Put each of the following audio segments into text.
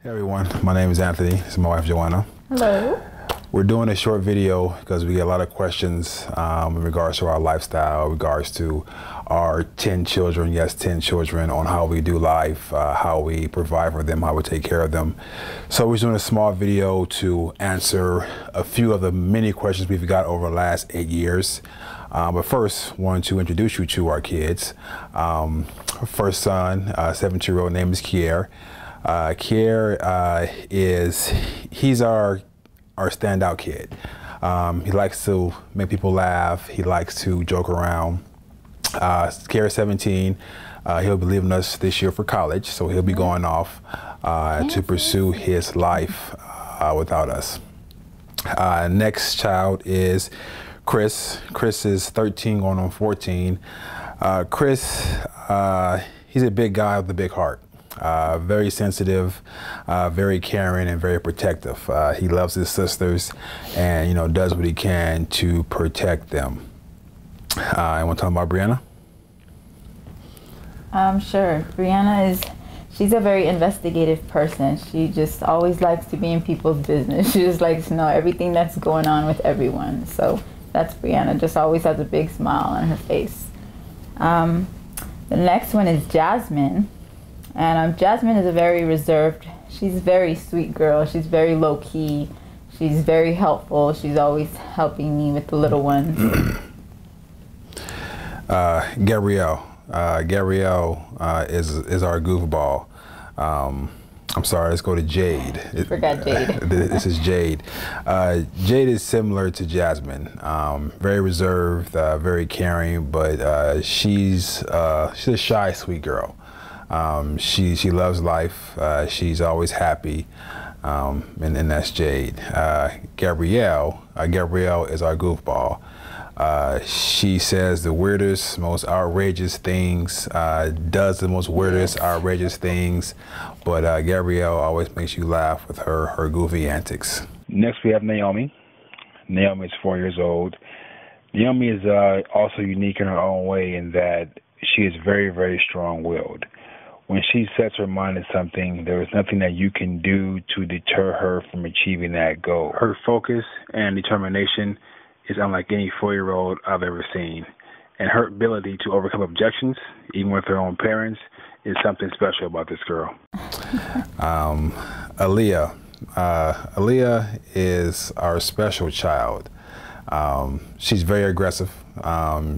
Hey everyone, my name is Anthony. This is my wife Joanna. Hello. We're doing a short video because we get a lot of questions in regards to our lifestyle, in regards to our 10 children, yes, 10 children, on how we do life, how we provide for them, how we take care of them. So we're doing a small video to answer a few of the many questions we've got over the last 8 years. But first, wanted to introduce you to our kids. Our first son, 17-year-old, name is Q A. He's our standout kid. He likes to make people laugh. He likes to joke around. Q A 17. He'll be leaving us this year for college, so he'll be going off to pursue his life without us. Next child is Chris. Chris is 13 going on 14. Chris, he's a big guy with a big heart. Very sensitive, very caring, and very protective. He loves his sisters and, does what he can to protect them. I want to talk about Brianna? Sure. Brianna she's a very investigative person. She just always likes to be in people's business. She just likes to know everything that's going on with everyone. So that's Brianna, just always has a big smile on her face. The next one is Jasmine. And Jasmine is a very reserved, she's a very sweet girl. She's very low-key. She's very helpful. She's always helping me with the little ones. Gabrielle. Gabrielle is our goofball. I'm sorry, let's go to Jade. Forgot Jade. This is Jade. Jade is similar to Jasmine. Very reserved, very caring, but she's a shy, sweet girl. She loves life. She's always happy, and that's Jade. Gabrielle is our goofball. She says the weirdest, most outrageous things, does the most weirdest, outrageous things, but Gabrielle always makes you laugh with her goofy antics. Next we have Naomi. Naomi is 4 years old. Naomi is also unique in her own way in that she is very, very strong-willed. When she sets her mind to something, there is nothing that you can do to deter her from achieving that goal. Her focus and determination is unlike any 4-year-old I've ever seen. And her ability to overcome objections, even with her own parents, is something special about this girl. Aaliyah. Aaliyah is our special child. She's very aggressive.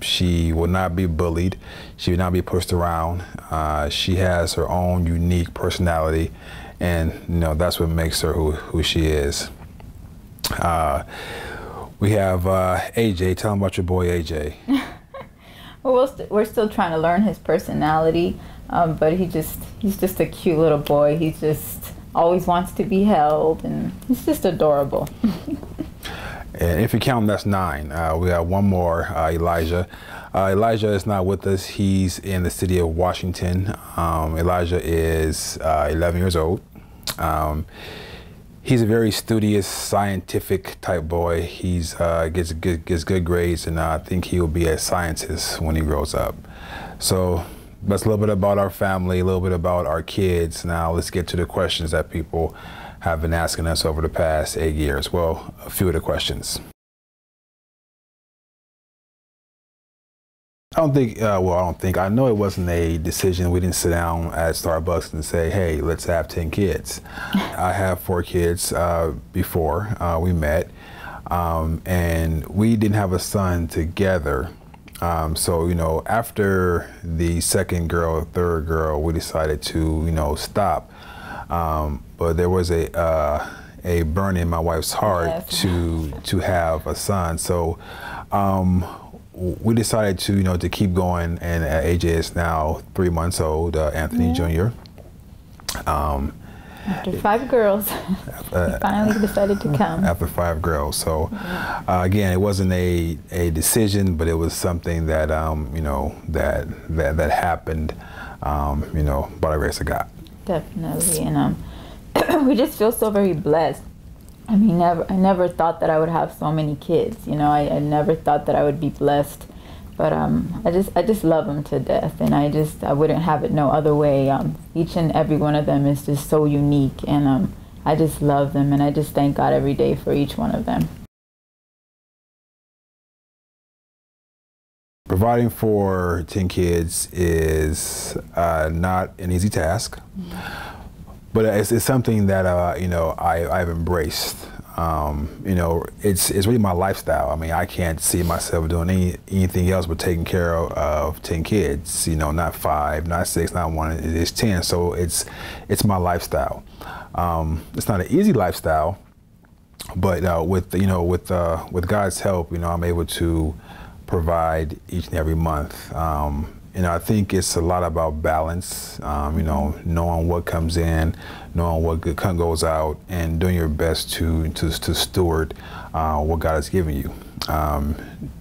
She will not be bullied. She will not be pushed around. She has her own unique personality, and that's what makes her who she is. We have AJ. Tell him about your boy AJ. Well, we're still trying to learn his personality, but he's just a cute little boy. He just always wants to be held, and he's just adorable. And if you count, that's 9. We have one more, Elijah. Elijah is not with us. He's in the city of Washington. Elijah is 11 years old. He's a very studious, scientific type boy. He's gets good grades, and I think he will be a scientist when he grows up. So that's a little bit about our family, a little bit about our kids. Now let's get to the questions that people have been asking us over the past 8 years. Well, a few of the questions. I know it wasn't a decision. We didn't sit down at Starbucks and say, hey, let's have 10 kids. I have 4 kids before we met, and we didn't have a son together. So, after the second girl, third girl, we decided to, stop. But there was a burn in my wife's heart, yes, to have a son. So we decided to keep going, and AJ is now 3 months old, Anthony Jr. After 5 girls, he finally decided to come. After 5 girls. So again, it wasn't a decision, but it was something that that happened, by the grace of God. Definitely, and we just feel so very blessed. I mean, I never thought that I would have so many kids. I never thought that I would be blessed But I just love them to death, and I wouldn't have it no other way. Each and every one of them is just so unique, and I just love them, and I just thank God every day for each one of them. Providing for 10 kids is not an easy task, but it's something that I've embraced. It's really my lifestyle. I mean, I can't see myself doing anything else but taking care of 10 kids. Not 5, not 6, not 1. It's 10. So it's my lifestyle. It's not an easy lifestyle, but with God's help, I'm able to provide each and every month. I think it's a lot about balance, knowing what comes in, knowing what goes out, and doing your best to steward what God has given you.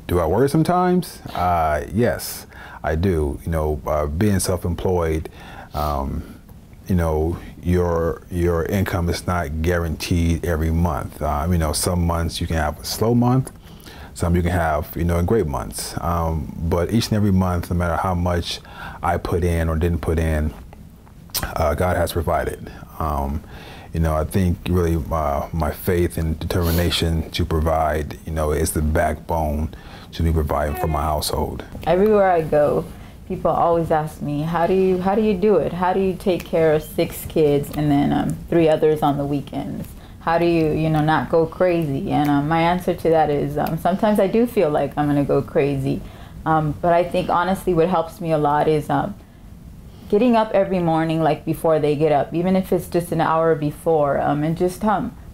Do I worry sometimes? Yes, I do. Being self-employed, your income is not guaranteed every month. Some months you can have a slow month. Some you can have, great months. But each and every month, no matter how much I put in or didn't put in, God has provided. I think really my faith and determination to provide, is the backbone to be providing for my household. Everywhere I go, people always ask me, how do you do it? How do you take care of 6 kids and then 3 others on the weekends? How do you, not go crazy? And my answer to that is sometimes I do feel like I'm going to go crazy. But I think honestly what helps me a lot is getting up every morning like before they get up, even if it's just an hour before, and just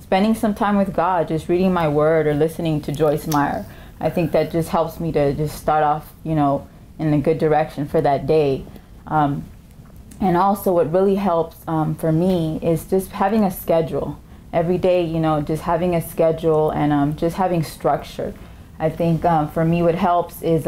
spending some time with God, just reading my word or listening to Joyce Meyer. I think that just helps me to just start off, in a good direction for that day. And also what really helps for me is just having a schedule. Every day, just having a schedule and just having structure. I think for me what helps is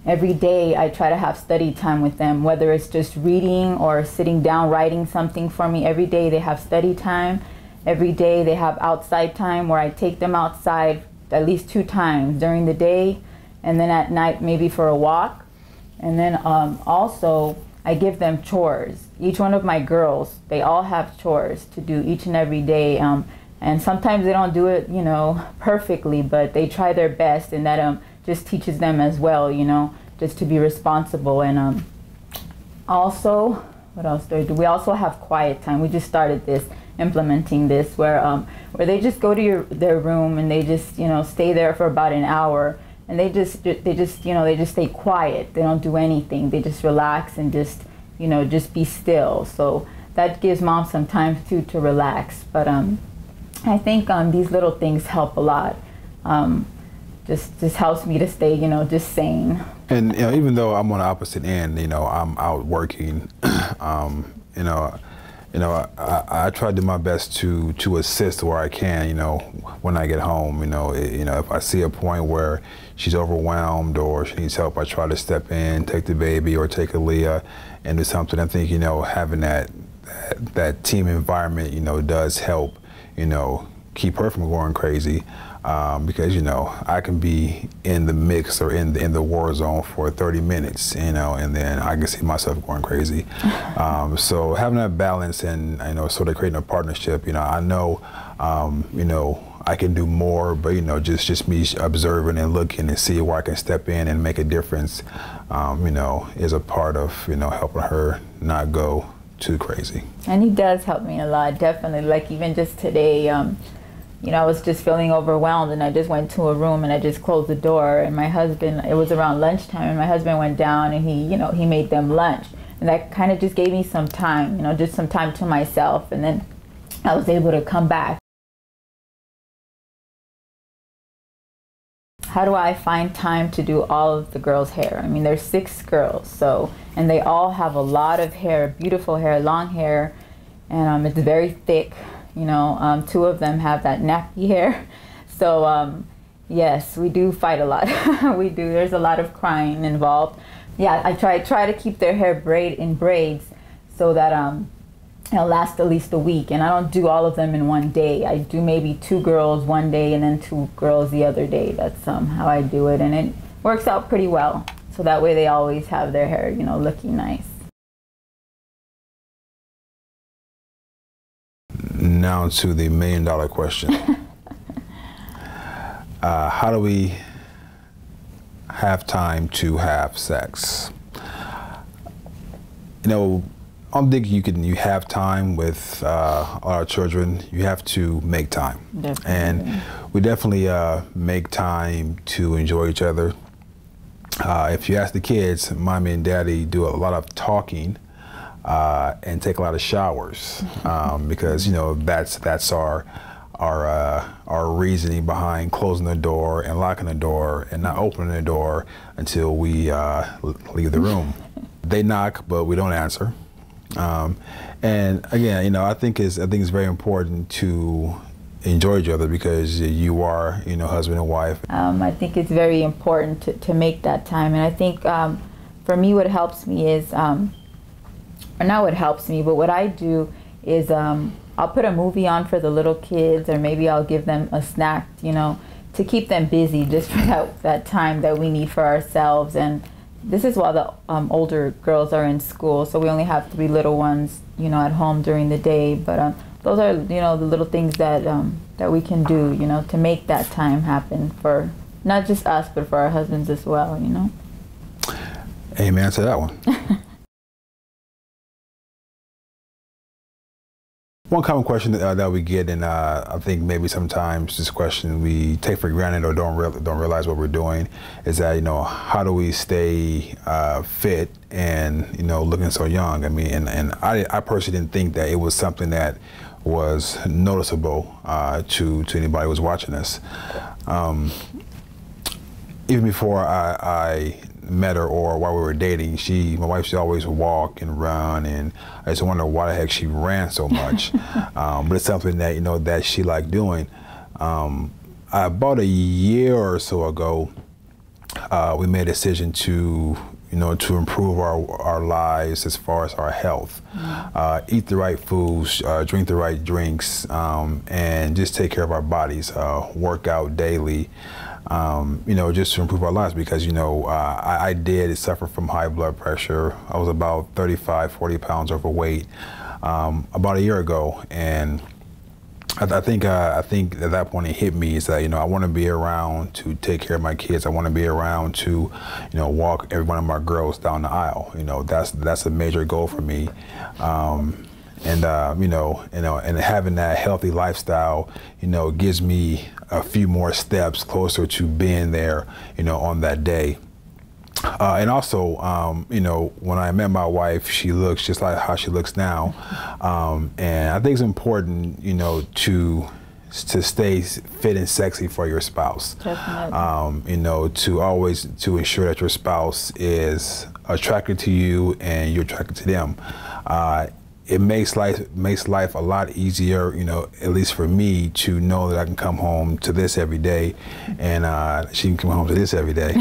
every day I try to have study time with them, whether it's just reading or sitting down writing something for me. Every day they have study time. Every day they have outside time where I take them outside at least 2 times during the day, and then at night maybe for a walk. And then also I give them chores. Each one of my girls, they all have chores to do each and every day. And sometimes they don't do it, perfectly, but they try their best, and that just teaches them as well, just to be responsible. And also, what else do I do? We also have quiet time. We just started implementing this, where they just go to their room and they just, stay there for about an hour. And they just stay quiet. They don't do anything. They just relax and just be still. So that gives mom some time too to relax. But I think these little things help a lot. Just helps me to stay, just sane. And even though I'm on the opposite end, I'm out working. I try to do my best to assist where I can, when I get home. If I see a point where she's overwhelmed or she needs help, I try to step in, take the baby or take Aaliyah and do something. I think, having that team environment, does help, keep her from going crazy. Because I can be in the mix or in the war zone for 30 minutes, and then I can see myself going crazy. So having that balance and sort of creating a partnership, I know, I can do more, but just me observing and looking and see where I can step in and make a difference, is a part of helping her not go too crazy. And he does help me a lot, definitely. Like even just today. I was just feeling overwhelmed, and I just went to a room and I just closed the door, and my husband, it was around lunchtime, and my husband went down and he made them lunch, and that kind of just gave me some time, just some time to myself, and then I was able to come back. How do I find time to do all of the girls' hair? I mean, there's 6 girls, and they all have a lot of hair, beautiful hair, long hair, and it's very thick. 2 of them have that nappy hair. So yes, we do fight a lot. We do. There's a lot of crying involved. Yeah, I try to keep their hair in braids so that it'll last at least a week. And I don't do all of them in one day. I do maybe 2 girls one day and then 2 girls the other day. That's how I do it. And works out pretty well. So that way they always have their hair, you know, looking nice. Now to the million-dollar question. How do we have time to have sex? You know, I don't think you have time with our children. You have to make time. Definitely. And we definitely make time to enjoy each other. If you ask the kids, mommy and daddy do a lot of talking and take a lot of showers because, you know, that's our reasoning behind closing the door and locking the door and not opening the door until we leave the room. They knock, but we don't answer. And again, you know, I think it's very important to enjoy each other because you are, you know, husband and wife. I think it's very important to make that time. And I think for me, what helps me is, or not what helps me, but what I do is I'll put a movie on for the little kids, or maybe I'll give them a snack, you know, to keep them busy just for that time that we need for ourselves. And this is while the older girls are in school, so we only have 3 little ones, you know, at home during the day. But those are, you know, the little things that that we can do, you know, to make that time happen for not just us, but for our husbands as well, you know. Amen to that one. One common question that we get, and I think maybe sometimes this question we take for granted or don't realize what we're doing, is that, you know, how do we stay fit and, you know, looking so young? I mean, and I personally didn't think that it was something that was noticeable to anybody who was watching us. Even before I met her or while we were dating, my wife, she always walk and run, and I just wonder why the heck she ran so much. But it's something that, you know, that she liked doing. About a year or so ago, we made a decision to, you know, to improve our lives as far as our health. Eat the right foods, drink the right drinks, and just take care of our bodies, work out daily. You know, just to improve our lives, because, you know, I did suffer from high blood pressure. I was about 35, 40 pounds overweight about a year ago, and I think at that point it hit me is that, you know, I want to be around to take care of my kids. I want to be around to, you know, walk every one of my girls down the aisle. You know, that's a major goal for me. And and having that healthy lifestyle, you know, gives me a few more steps closer to being there, you know, on that day. And also, you know, when I met my wife, she looks just like how she looks now. And I think it's important, you know, to stay fit and sexy for your spouse. Definitely. You know, to ensure that your spouse is attracted to you and you're attracted to them. It makes life a lot easier, you know, at least for me, to know that I can come home to this every day, and she can come home to this every day.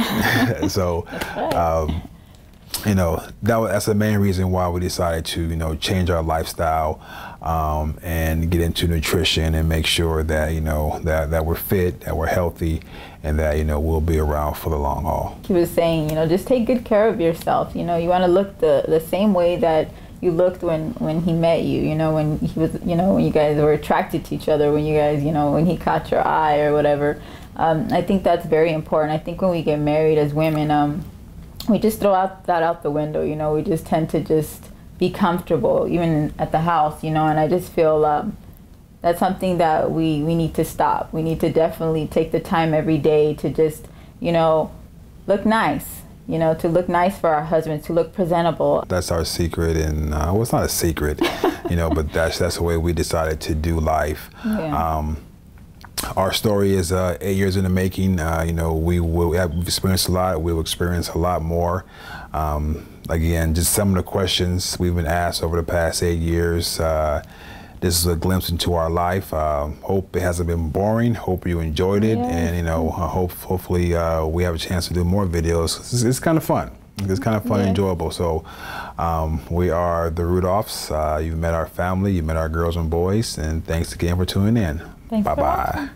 So, you know, that's the main reason why we decided to, you know, change our lifestyle and get into nutrition and make sure that, you know, that we're fit, that we're healthy, and that, you know, we'll be around for the long haul. He was saying, you know, just take good care of yourself. You know, you want to look the same way that you looked when he met you, you know, when he was, you know, when you guys were attracted to each other, when you guys, you know, when he caught your eye or whatever. I think that's very important. I think when we get married as women, we just throw that out the window, you know. We just tend to just be comfortable, even at the house, you know, and I just feel that's something that we need to stop. We need to definitely take the time every day to just, you know, look nice. You know, to look nice for our husbands, to look presentable. That's our secret, and well, it's not a secret, you know, but that's the way we decided to do life. Yeah. Our story is 8 years in the making. You know, we've experienced a lot. We'll experience a lot more. Again, just some of the questions we've been asked over the past 8 years. This is a glimpse into our life. Hope it hasn't been boring. Hope you enjoyed it, and, you know, hopefully we have a chance to do more videos. It's kind of fun. It's kind of fun and enjoyable. So we are the Rudolphs. You've met our family. You've met our girls and boys, and thanks again for tuning in. Thanks. Bye-bye.